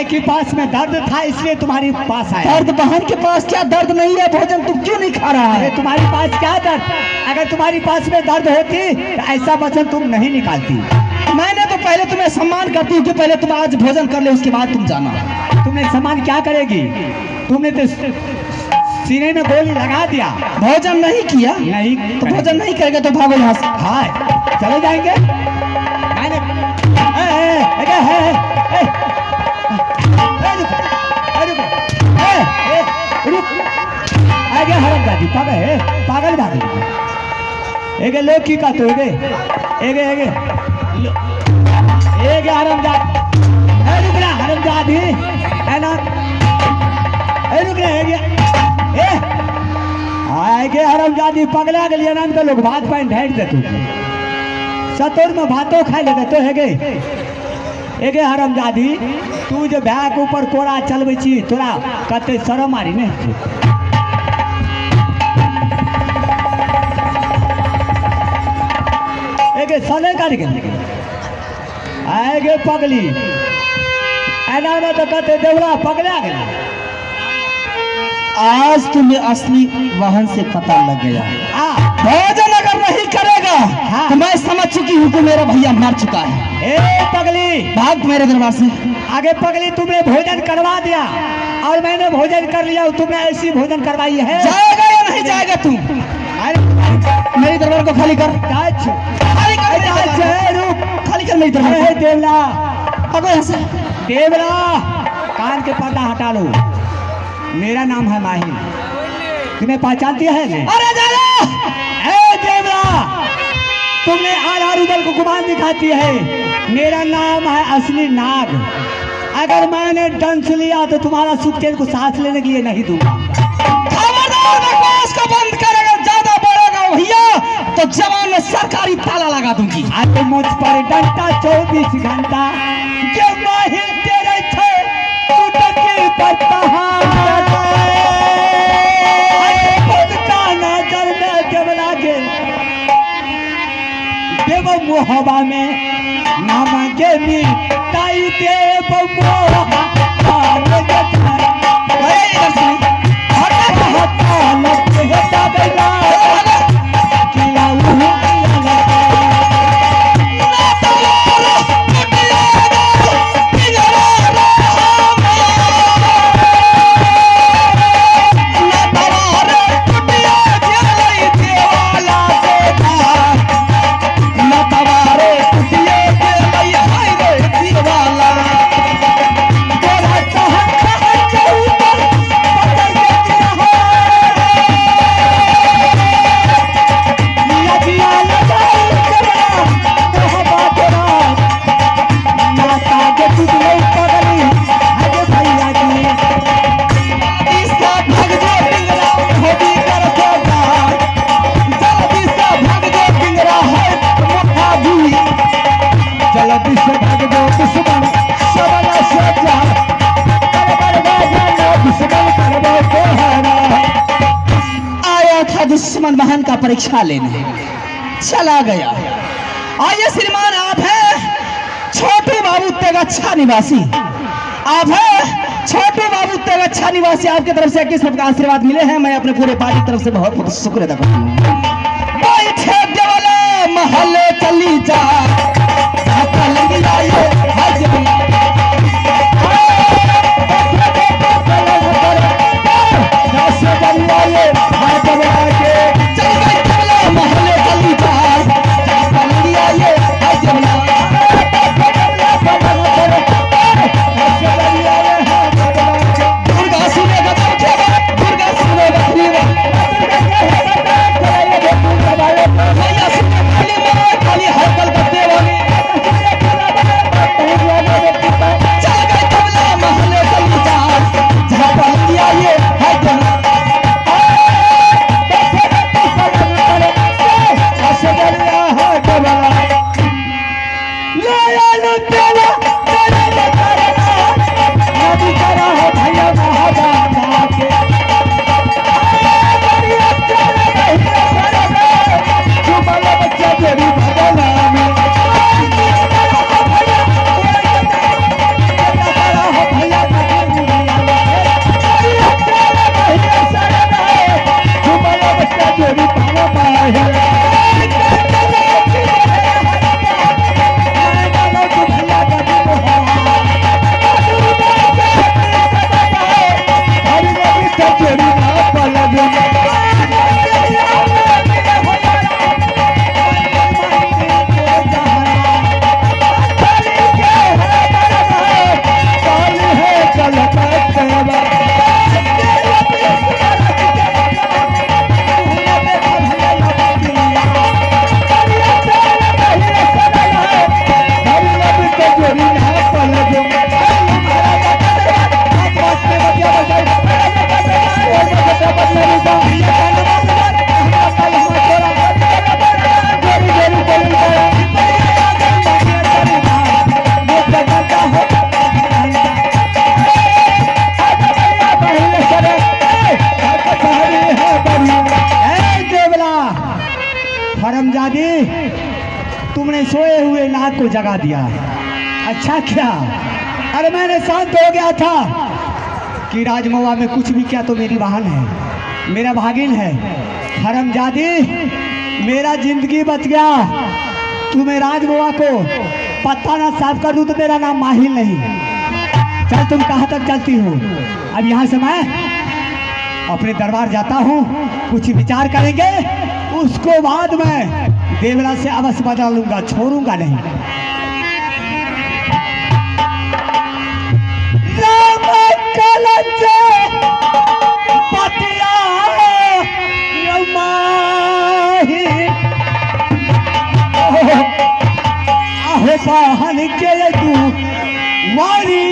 कि पास में दर्द था इसलिए तुम्हारी पास आया। दर्द बहन के पास क्या दर्द नहीं है? भोजन तुम क्यों नहीं खा रहा है? तुम्हारी पास क्या दर्द? अगर तुम्हारी पास में दर्द होती तो ऐसा वचन तुम नहीं निकालती। मैंने तो पहले तुम्हें सम्मान करती हूँ कि पहले तुम आज भोजन कर ले, उसके बाद तुम जाना। तुमने सम्मान क्या करेगी? तुमने तो सीने में गोली लगा दिया, भोजन नहीं किया। नहीं तो भोजन नहीं करेगा तो भागो यहाँ से। हाँ चले जाएंगे। मैंने हरमजादी पागल भाग एगे लोग की का तो एगे हरमजादी है ना? आगे हरमजादी पगला के लिए नाम तो लोग भात पानी ढांक देते सतुर में भातों खा लेते तो एगे हरमजादी तू जो भैया के ऊपर कोड़ा चलबे छी तोरा कते शरम मारी नहीं? एगे सले कर के आगे पगली एना में तो कते देवला पगला गया। आज तुम्हें असली वाहन से पता लग गया। भोजन अगर नहीं करेगा तो मैं समझ चुकी हूँ कि मेरा भैया मर चुका है। ए पगली भाग मेरे दरबार से। आगे पगली तुमने भोजन करवा दिया और मैंने भोजन कर लिया, तुमने ऐसी भोजन करवाई है। जाएगा या नहीं जाएगा तू? मेरे दरबार को खाली कर। खाली कर मेरी दरबार। देवला अब यहाँ से देवला कान के पर्दा हटा लो। मेरा नाम है माहिर, तुम्हें पहचानती है? अरे देवला तुमने आधा रुदल को गुमान दिखाती है। मेरा नाम है असली नाग। अगर मैंने डंस लिया तो तुम्हारा सुखचैन को सांस लेने के लिए नहीं दूंगा। खबरदार बकवास को बंद करेगा, ज्यादा बोलेगा भैया तो जवान में सरकारी ताला लगा दूंगी। आज मुझ पर डंटा 24 घंटा जो माहिर तेरे थे टूटके पड़ता हवा में नाम के मिटाई देव दुश्मन महान का परीक्षा लेने चला गया। आइए श्रीमान, आप हैं छोटू बाबू तेगच्छा निवासी। आप हैं छोटू बाबू तेगच्छा निवासी। आपकी तरफ से 21 रुपये का आशीर्वाद मिले हैं। मैं अपने पूरे पार्टी की तरफ से बहुत बहुत शुक्र अदा करता हूँ। महले चली जा को जगा दिया। अच्छा क्या? अरे मैंने शांत हो गया था कि राजमवा में कुछ भी क्या तो मेरी बहन है, मेरा भागिन है। हरमजादी, मेरा जिंदगी बच गया। तुम्हें राजमवा को पत्ता ना साफ कर दूं तो मेरा नाम माहिल नहीं। चल तुम कहाँ तक चलती हो? अब यहाँ से मैं अपने दरबार जाता हूँ, कुछ विचार करेंगे, उसको बाद में देवरा से अवश्य बदला लूंगा, छोड़ूंगा नहीं। बहन के तू वारी